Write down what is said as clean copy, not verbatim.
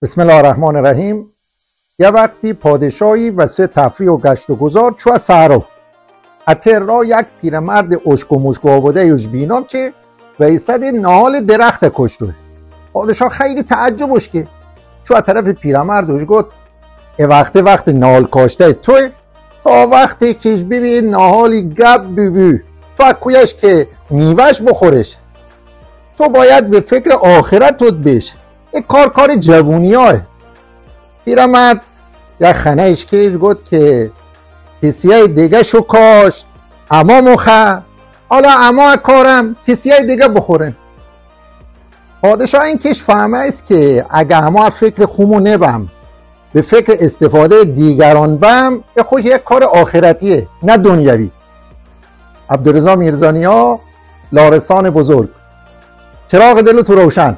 بسم الله الرحمن الرحیم. یه وقتی پادشاهی واسه تفریح و گشت و گذار چو صحرا اتر را یک پیرمرد اشک و مشک آباده یوش بینا که ویسد نهال درخت کشته. پادشاه خیلی تعجبش که چو از طرف پیرمردش گفت وقت نهال کاشته توی تا وقتی کش ببین نهالی گب ببی تو کویش که میوش بخورش. تو باید به فکر آخرتت بش. یک کار جوونی های. پیرمرد یک خنهش کش گفت که کسی های دیگه شو کاشت اما مخه حالا اما کارم کسی های دیگه بخورن. پادشاه این کش فهمه است که اگه اما فکر خومو نبم به فکر استفاده دیگران بم به خود یک کار آخرتیه نه دنیوی. عبدالرضا میرزانی‌ها، لارستان بزرگ. چراغ دل تو روشن.